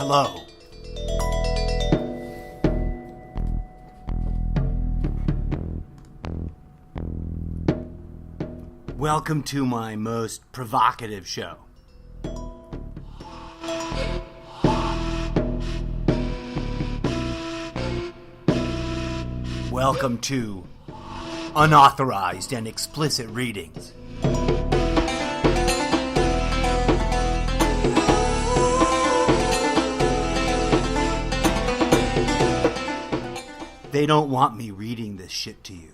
Hello. Welcome to my most provocative show. Welcome to Unauthorized and Explicit Readings. They don't want me reading this shit to you.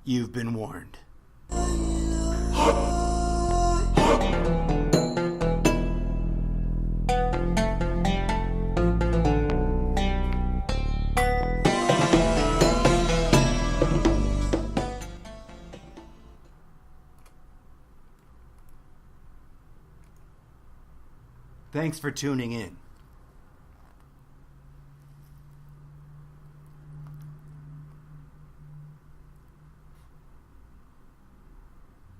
You've been warned. Thanks for tuning in.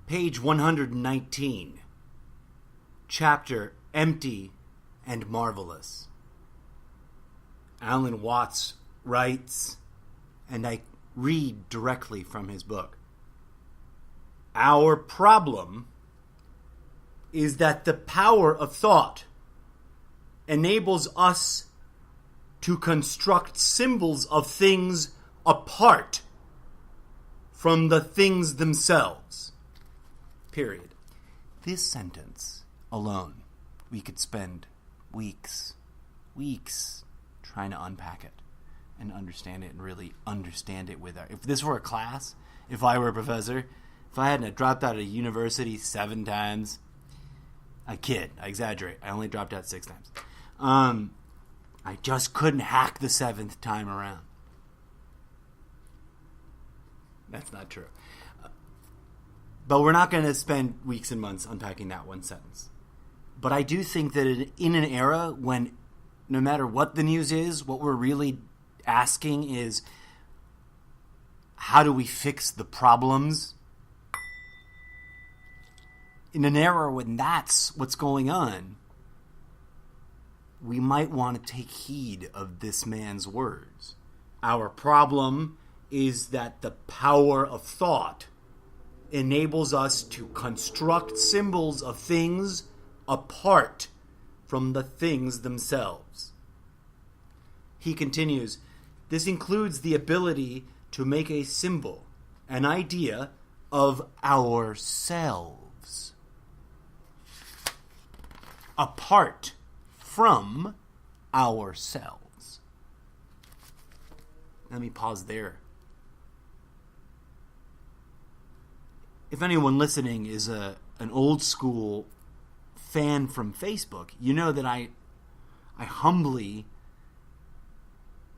Page 119. Chapter Empty and Marvelous. Alan Watts writes, and I read directly from his book. Our problem is that the power of thought enables us to construct symbols of things apart from the things themselves. Period. This sentence alone, we could spend weeks trying to unpack it and understand it and really understand it with our... If this were a class, if I were a professor, if I hadn't dropped out of university 7 times... I kid. I exaggerate. I only dropped out 6 times. I just couldn't hack the 7th time around. That's not true. But we're not going to spend weeks and months unpacking that one sentence. But I do think that in an era when no matter what the news is, what we're really asking is, how do we fix the problems? In an era when that's what's going on, we might want to take heed of this man's words. Our problem is that the power of thought enables us to construct symbols of things apart from the things themselves. He continues, this includes the ability to make a symbol, an idea of ourselves, apart from ourselves. Let me pause there. If anyone listening is an old school fan from Facebook, you know that I humbly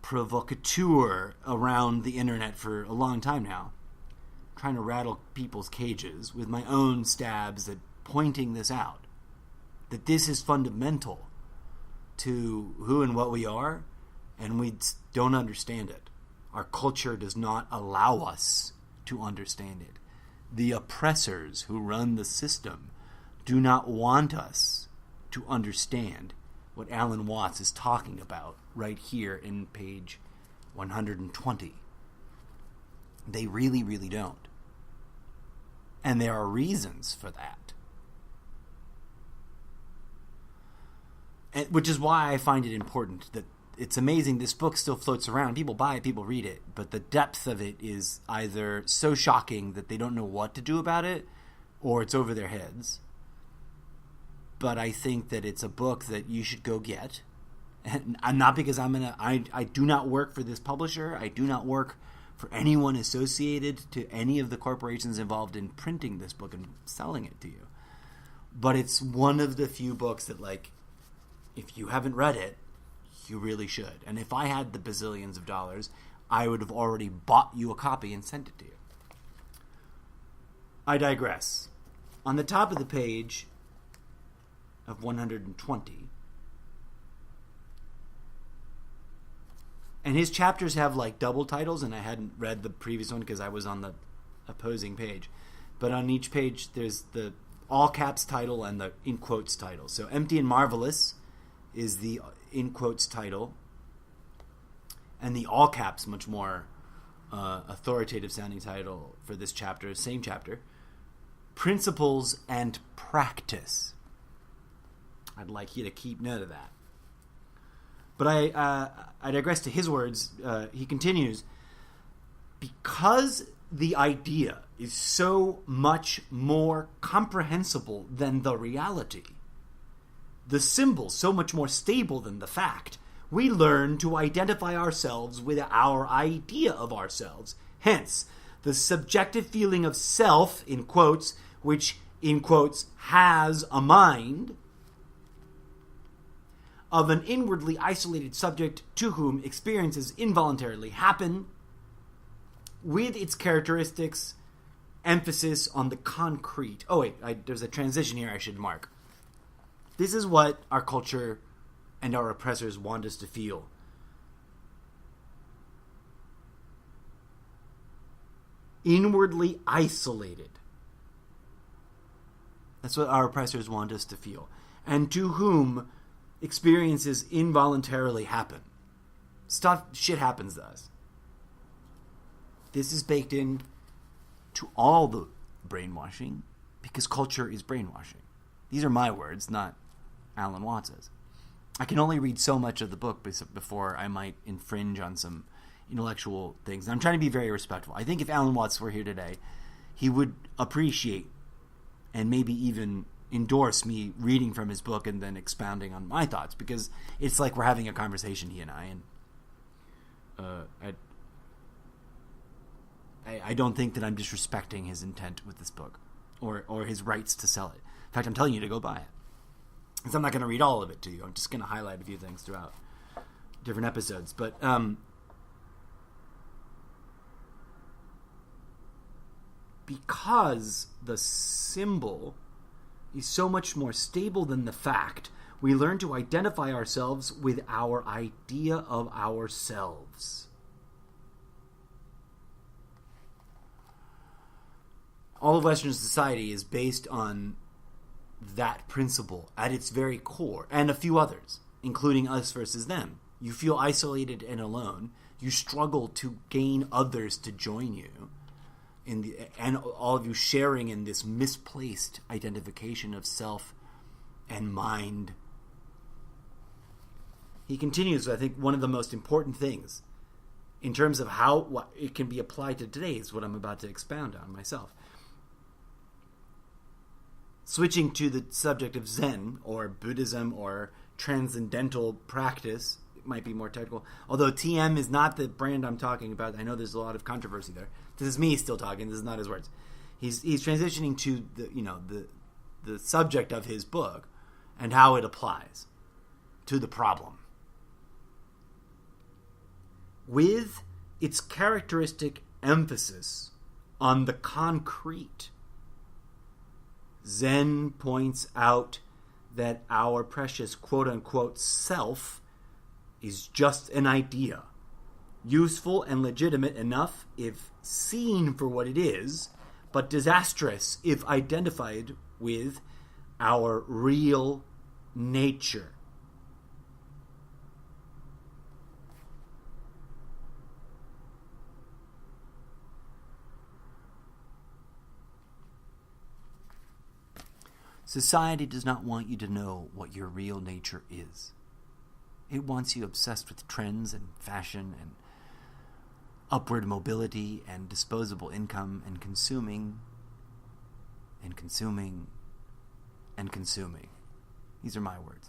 provocateur around the internet for a long time now, trying to rattle people's cages with my own stabs at pointing this out. That this is fundamental to who and what we are, and we don't understand it. Our culture does not allow us to understand it. The oppressors who run the system do not want us to understand what Alan Watts is talking about right here in page 120. They really, really don't. And there are reasons for that. Which is why I find it important that it's amazing this book still floats around. People buy it, people read it, but the depth of it is either so shocking that they don't know what to do about it, or it's over their heads. But I think that it's a book that you should go get. And not because I do not work for this publisher. I do not work for anyone associated to any of the corporations involved in printing this book and selling it to you. But it's one of the few books that, like, if you haven't read it, you really should. And if I had the bazillions of dollars, I would have already bought you a copy and sent it to you. I digress. On the top of the page of 120, and his chapters have like double titles, and I hadn't read the previous one because I was on the opposing page. but on each page there's the all caps title and the in quotes title. So Empty and Marvelous is the in quotes title, and the all caps, much more authoritative sounding title for this chapter, same chapter, Principles and Practice. I'd like you to keep note of that. But I digress to his words. He continues, because the idea is so much more comprehensible than the reality, the symbol so much more stable than the fact, we learn to identify ourselves with our idea of ourselves. Hence, the subjective feeling of self, in quotes, which, in quotes, has a mind, of an inwardly isolated subject to whom experiences involuntarily happen, with its characteristics, emphasis on the concrete. Oh wait, there's a transition here I should mark. This is what our culture and our oppressors want us to feel. Inwardly isolated. That's what our oppressors want us to feel. And to whom experiences involuntarily happen. Shit happens to us. This is baked in to all the brainwashing because culture is brainwashing. These are my words, not Alan Watts's. I can only read so much of the book before I might infringe on some intellectual things. And I'm trying to be very respectful. I think if Alan Watts were here today, he would appreciate and maybe even endorse me reading from his book and then expounding on my thoughts, because it's like we're having a conversation, he and I, and I don't think that I'm disrespecting his intent with this book or his rights to sell it. In fact, I'm telling you to go buy it. Because I'm not going to read all of it to you. I'm just going to highlight a few things throughout different episodes. But because the symbol is so much more stable than the fact, we learn to identify ourselves with our idea of ourselves. All of Western society is based on that principle at its very core, and a few others, including us versus them. You feel isolated and alone. You struggle to gain others to join you, and all of you sharing in this misplaced identification of self and mind. He continues, I think one of the most important things in terms of how it can be applied to today is what I'm about to expound on myself. Switching to the subject of Zen, or Buddhism, or transcendental practice, it might be more technical. Although TM is not the brand I'm talking about. I know there's a lot of controversy there. This is me still talking. This is not his words. He's transitioning to the subject of his book and how it applies to the problem. With its characteristic emphasis on the concrete, Zen points out that our precious quote-unquote self is just an idea, useful and legitimate enough if seen for what it is, but disastrous if identified with our real nature. Society does not want you to know what your real nature is. It wants you obsessed with trends and fashion and upward mobility and disposable income and consuming and consuming and consuming. These are my words.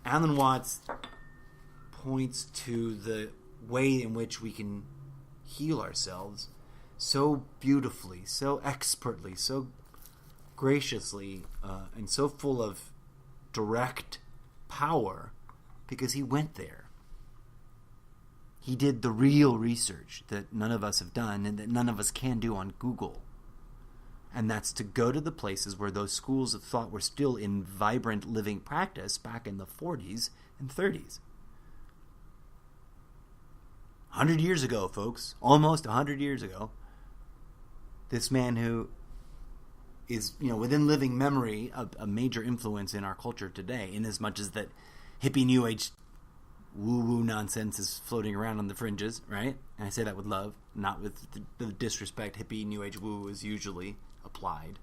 Alan Watts points to the way in which we can heal ourselves so beautifully, so expertly, so graciously, and so full of direct power, because he went there. He did the real research that none of us have done and that none of us can do on Google. And that's to go to the places where those schools of thought were still in vibrant living practice back in the 40s and 30s. 100 years ago, folks, almost 100 years ago, This man who is, within living memory, a major influence in our culture today, in as much as that hippie New Age woo-woo nonsense is floating around on the fringes, right? And I say that with love, not with the disrespect hippie New Age woo is usually applied.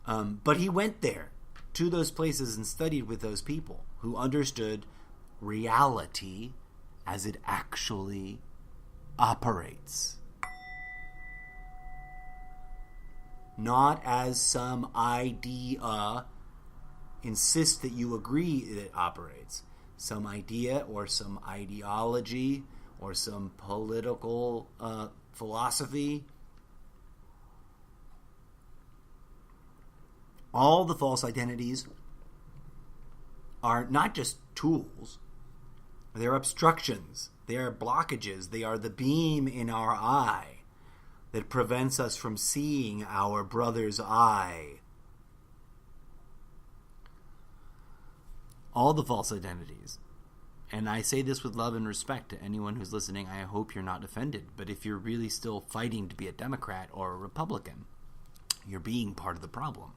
But he went there, to those places, and studied with those people who understood reality as it actually operates. Not as some idea insists that you agree that it operates. Some idea or some ideology or some political philosophy. All the false identities are not just tools. They're obstructions. They are blockages. They are the beam in our eye that prevents us from seeing our brother's eye. All the false identities. And I say this with love and respect to anyone who's listening. I hope you're not offended. But if you're really still fighting to be a Democrat or a Republican, you're being part of the problem.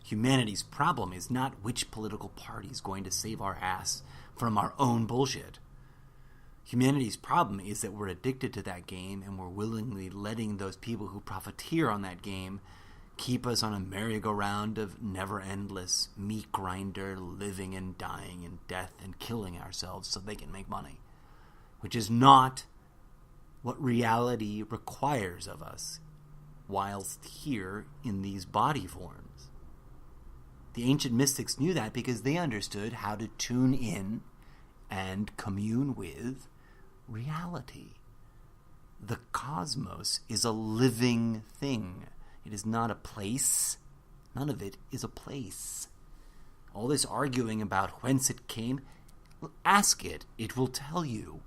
Humanity's problem is not which political party is going to save our ass from our own bullshit. Humanity's problem is that we're addicted to that game, and we're willingly letting those people who profiteer on that game keep us on a merry-go-round of never-endless meat grinder, living and dying and death and killing ourselves so they can make money, which is not what reality requires of us whilst here in these body forms. The ancient mystics knew that because they understood how to tune in and commune with reality. The cosmos is a living thing. It is not a place. None of it is a place. All this arguing about whence it came, well, ask it. It will tell you.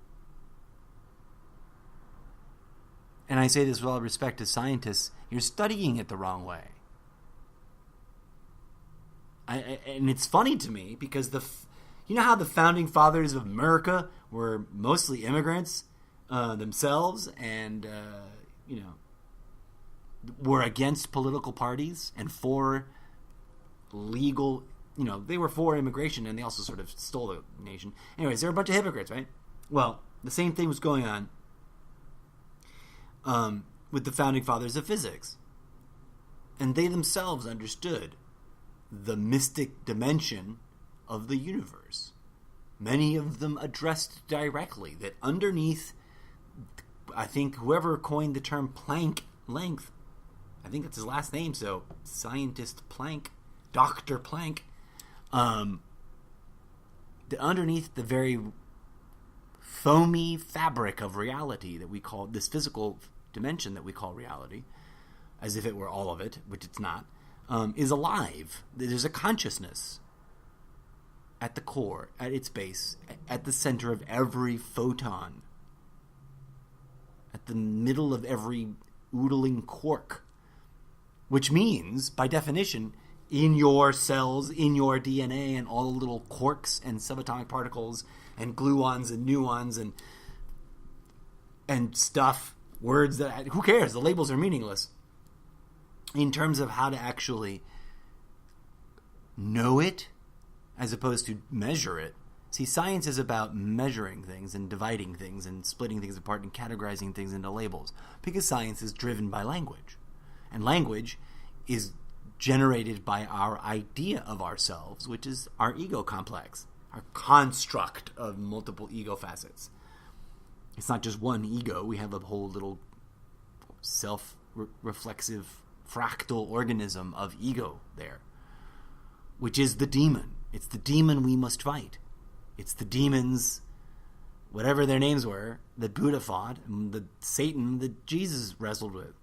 And I say this with all respect to scientists, you're studying it the wrong way. And it's funny to me because you know how the founding fathers of America were mostly immigrants themselves and, were against political parties and for legal, they were for immigration and they also sort of stole the nation. Anyways, they're a bunch of hypocrites, right? Well, the same thing was going on with the founding fathers of physics. And they themselves understood the mystic dimension of the universe. Many of them addressed directly that underneath, I think whoever coined the term Planck length, I think that's his last name, so scientist Planck, Dr. Planck, that underneath the very foamy fabric of reality that we call, this physical dimension that we call reality, as if it were all of it, which it's not, is alive. There's a consciousness at the core, at its base, at the center of every photon, at the middle of every oodling quark, which means, by definition, in your cells, in your DNA, and all the little quarks and subatomic particles and gluons and nuons and stuff, words that, who cares? The labels are meaningless in terms of how to actually know it as opposed to measure it. See, science is about measuring things and dividing things and splitting things apart and categorizing things into labels because science is driven by language. And language is generated by our idea of ourselves, which is our ego complex, our construct of multiple ego facets. It's not just one ego. We have a whole little self-reflexive fractal organism of ego there, which is the demon. It's the demon we must fight. It's the demons, whatever their names were, that Buddha fought, and the Satan that Jesus wrestled with.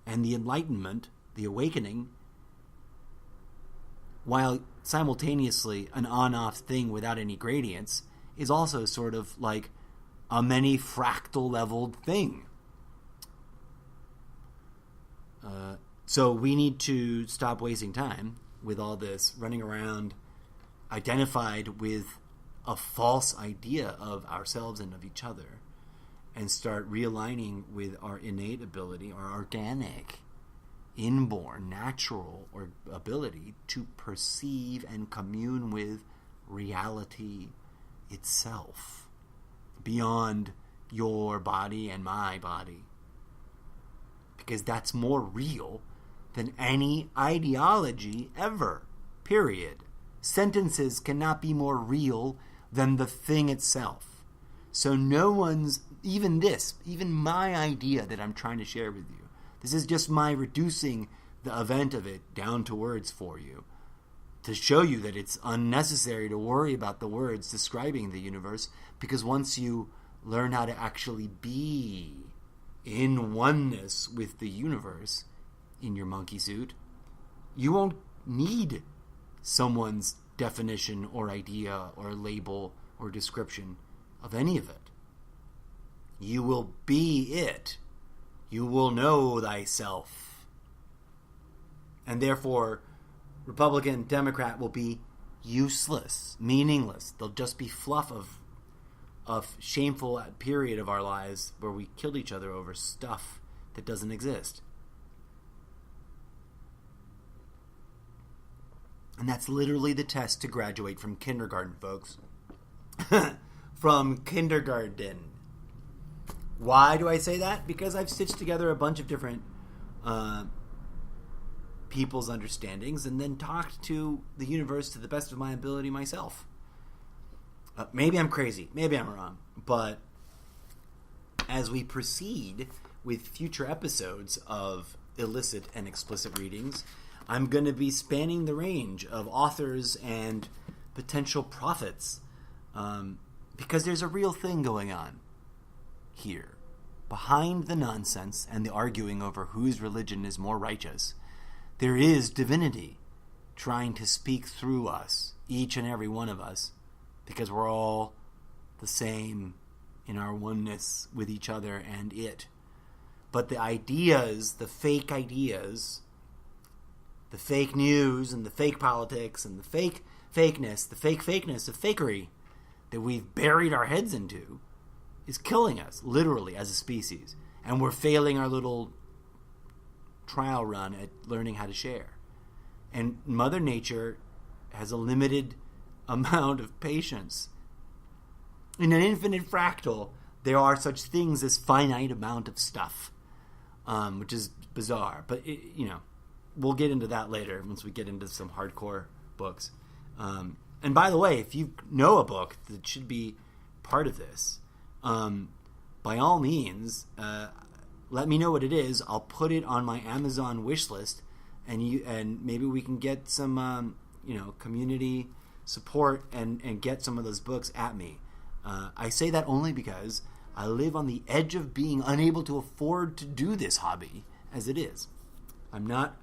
And the enlightenment, the awakening, while simultaneously an on-off thing without any gradients, is also sort of like a many fractal-leveled thing. So we need to stop wasting time with all this running around identified with a false idea of ourselves and of each other, and start realigning with our innate ability, our organic, inborn, natural or ability to perceive and commune with reality itself beyond your body and my body. Because that's more real than any ideology ever. Period. Sentences cannot be more real than the thing itself. So no one's, even my idea that I'm trying to share with you, this is just my reducing the event of it down to words for you, to show you that it's unnecessary to worry about the words describing the universe, because once you learn how to actually be in oneness with the universe in your monkey suit, you won't need someone's definition or idea or label or description of any of it. You will be it. You will know thyself. And therefore, Republican, Democrat will be useless, meaningless. They'll just be fluff of shameful period of our lives where we killed each other over stuff that doesn't exist. And that's literally the test to graduate from kindergarten, folks. From kindergarten. Why do I say that? Because I've stitched together a bunch of different people's understandings and then talked to the universe to the best of my ability myself. Maybe I'm crazy. Maybe I'm wrong. But as we proceed with future episodes of illicit and explicit readings, I'm going to be spanning the range of authors and potential prophets, because there's a real thing going on here. Behind the nonsense and the arguing over whose religion is more righteous, there is divinity trying to speak through us, each and every one of us, because we're all the same in our oneness with each other and it. But the ideas, the fake ideas, the fake news and the fake politics and the fake fakeness, the fake fakeness of fakery that we've buried our heads into is killing us, literally, as a species. And we're failing our little trial run at learning how to share. And Mother Nature has a limited amount of patience. In an infinite fractal, there are such things as finite amount of stuff, which is bizarre. But, we'll get into that later once we get into some hardcore books. And by the way, if you know a book that should be part of this, by all means, let me know what it is. I'll put it on my Amazon wish list, and maybe we can get some community support and get some of those books at me. I say that only because I live on the edge of being unable to afford to do this hobby as it is. I'm not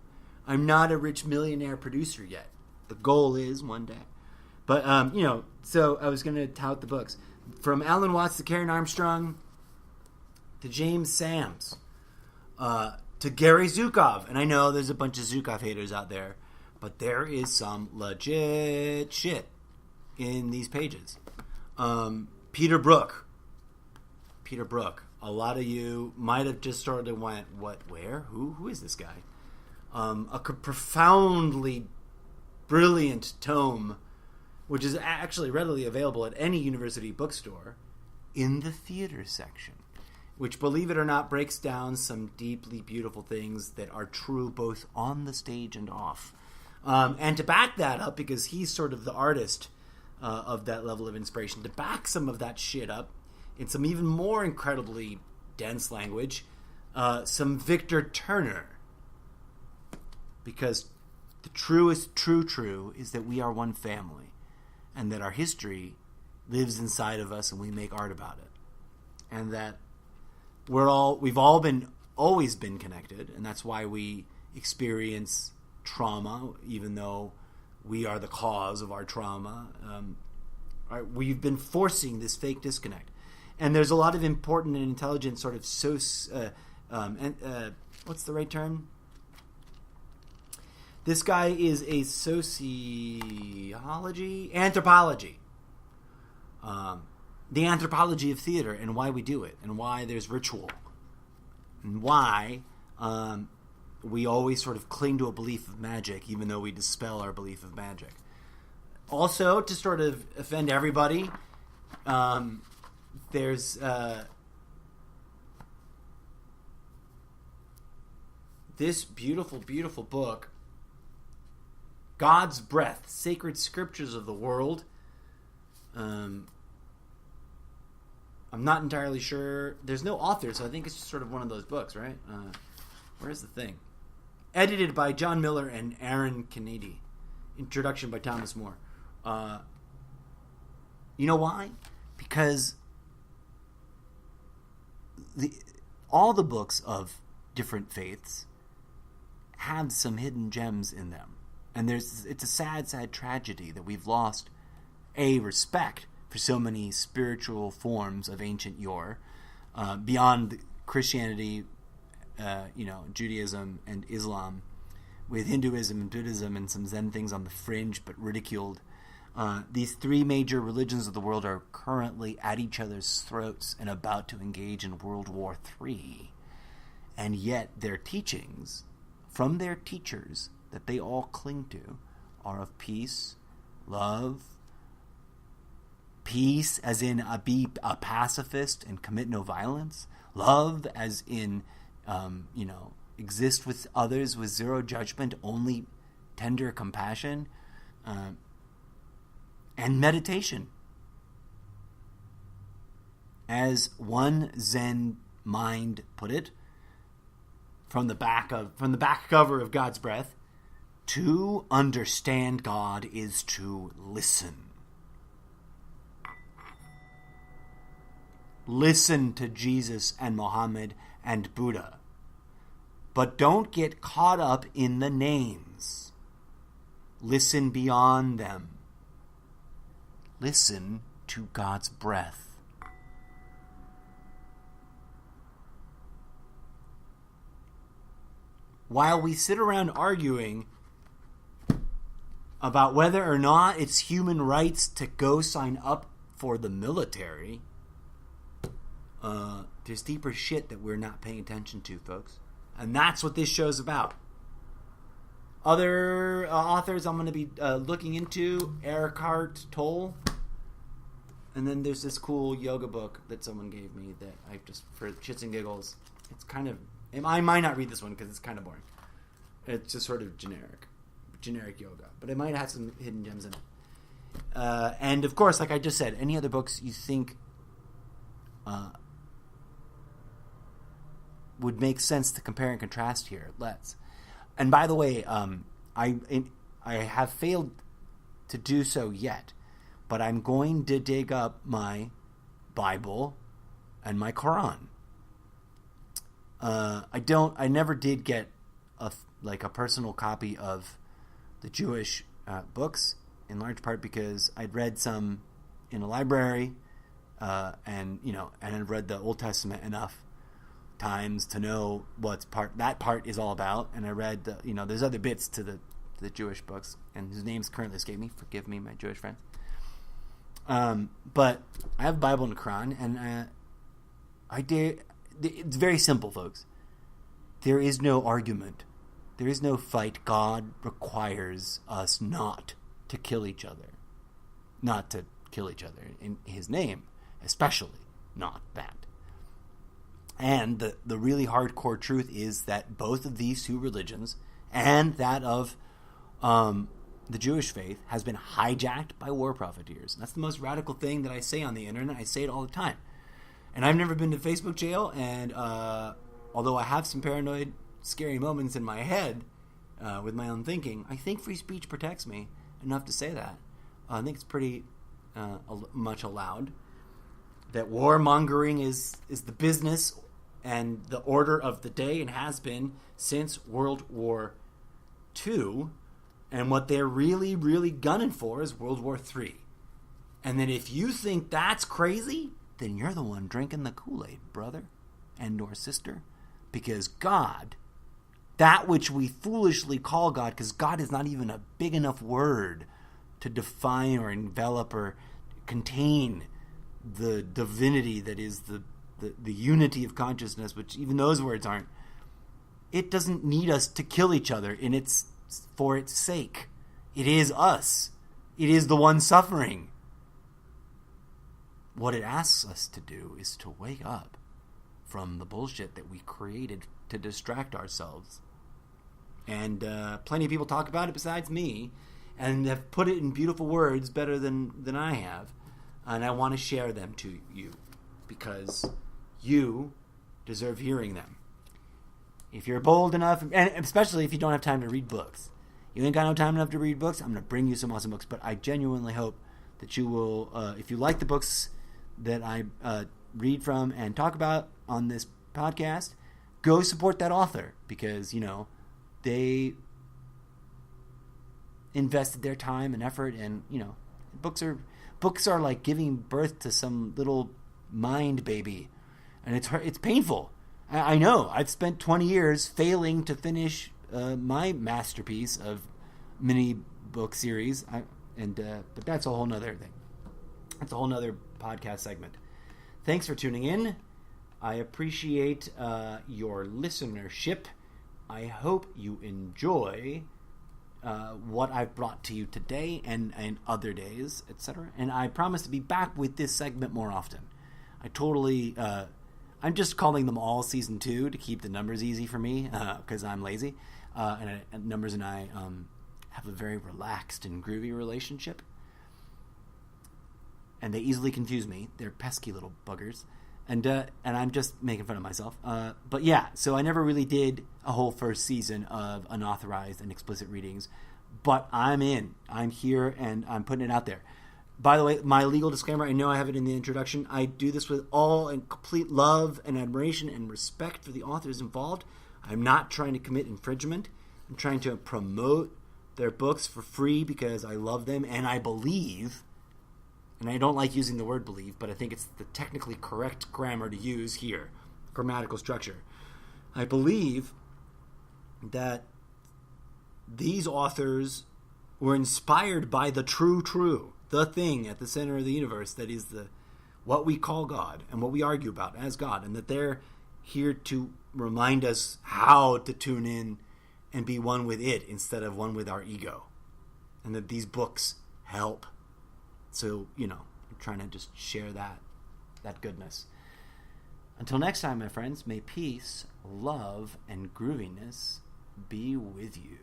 a rich millionaire producer yet. The goal is one day. But, so I was going to tout the books. From Alan Watts to Karen Armstrong to James Sams to Gary Zukov. And I know there's a bunch of Zukov haters out there, but there is some legit shit in these pages. Peter Brook. A lot of you might have just sort of went, what, where? Who is this guy? A profoundly brilliant tome, which is actually readily available at any university bookstore, in the theater section, which, believe it or not, breaks down some deeply beautiful things that are true both on the stage and off. And to back that up, because he's sort of the artist of that level of inspiration, to back some of that shit up in some even more incredibly dense language, some Victor Turner. Because the truest true is that we are one family, and that our history lives inside of us, and we make art about it, and that we've always been connected, and that's why we experience trauma, even though we are the cause of our trauma. We've been forcing this fake disconnect, and there's a lot of important and intelligent sort of what's the right term? This guy is a anthropology the anthropology of theater and why we do it and why there's ritual and why we always sort of cling to a belief of magic even though we dispel our belief of magic. Also, to sort of offend everybody, there's this beautiful, beautiful book, God's Breath, Sacred Scriptures of the World. I'm not entirely sure. There's no author, so I think it's just sort of one of those books, right? Where's the thing? Edited by John Miller and Aaron Kennedy. Introduction by Thomas More. You know why? Because all the books of different faiths have some hidden gems in them. And it's a sad, sad tragedy that we've lost respect for so many spiritual forms of ancient yore, beyond Christianity, Judaism and Islam, with Hinduism and Buddhism and some Zen things on the fringe but ridiculed. These three major religions of the world are currently at each other's throats and about to engage in World War III. And yet their teachings, from their teachers that they all cling to, are of peace, love, peace as in be a pacifist and commit no violence, love as in, exist with others with zero judgment, only tender compassion, and meditation. As one Zen mind put it, from the back cover of God's Breath, to understand God is to listen. Listen to Jesus and Muhammad and Buddha. But don't get caught up in the names. Listen beyond them. Listen to God's breath. While we sit around arguing about whether or not it's human rights to go sign up for the military, there's deeper shit that we're not paying attention to, folks. And that's what this show's about. Other authors I'm going to be looking into, Eckhart Tolle. And then there's this cool yoga book that someone gave me that I just, for shits and giggles, it's kind of, I might not read this one because it's kind of boring. It's just sort of generic yoga. But it might have some hidden gems in it. And of course, like I just said, any other books you think would make sense to compare and contrast here, let's. And by the way, I have failed to do so yet, but I'm going to dig up my Bible and my Quran. I never did get a personal copy of the Jewish books, in large part because I'd read some in a library, and I'd read the Old Testament enough times to know that part is all about. And I read there's other bits to the Jewish books, and whose names currently escape me. Forgive me, my Jewish friends. But I have a Bible and a Quran, and it's very simple, folks. There is no argument. There is no fight. God requires us not to kill each other. Not to kill each other in His name, especially not that. And the really hardcore truth is that both of these two religions, and that of the Jewish faith, has been hijacked by war profiteers. And that's the most radical thing that I say on the internet. I say it all the time. And I've never been to Facebook jail, and although I have some paranoid, scary moments in my head with my own thinking, I think free speech protects me enough to say that. I think it's pretty much allowed. That warmongering is the business and the order of the day, and has been since World War II. And what they're really, really gunning for is World War III. And then if you think that's crazy, then you're the one drinking the Kool-Aid, brother and or sister. Because God, that which we foolishly call God, because God is not even a big enough word to define or envelop or contain the divinity that is the unity of consciousness, which even those words aren't, it doesn't need us to kill each other for its sake. It is us. It is the one suffering. What it asks us to do is to wake up from the bullshit that we created to distract ourselves. And plenty of people talk about it besides me, and have put it in beautiful words better than I have. And I want to share them to you because you deserve hearing them. If you're bold enough, and especially if you don't have time to read books. You ain't got no time enough to read books, I'm going to bring you some awesome books. But I genuinely hope that you will, if you like the books that I read from and talk about on this podcast, go support that author because, they invested their time and effort, and, books are like giving birth to some little mind baby, and it's painful. I know. I've spent 20 years failing to finish my masterpiece of mini book series, but that's a whole nother thing. That's a whole nother podcast segment. Thanks for tuning in. I appreciate your listenership. I hope you enjoy what I've brought to you today and other days, etc. And I promise to be back with this segment more often. I'm just calling them all Season 2 to keep the numbers easy for me because I'm lazy. And Numbers and I have a very relaxed and groovy relationship. And they easily confuse me. They're pesky little buggers. And I'm just making fun of myself. But yeah, so I never really did a whole first season of Unauthorized and Explicit Readings. But I'm in. I'm here, and I'm putting it out there. By the way, my legal disclaimer, I know I have it in the introduction. I do this with all and complete love and admiration and respect for the authors involved. I'm not trying to commit infringement. I'm trying to promote their books for free because I love them and I believe, and I don't like using the word believe, but I think it's the technically correct grammar to use here, grammatical structure. I believe that these authors were inspired by the true, the thing at the center of the universe that is what we call God and what we argue about as God, and that they're here to remind us how to tune in and be one with it instead of one with our ego, and that these books help. So, I'm trying to just share that goodness. Until next time, my friends, may peace, love, and grooviness be with you.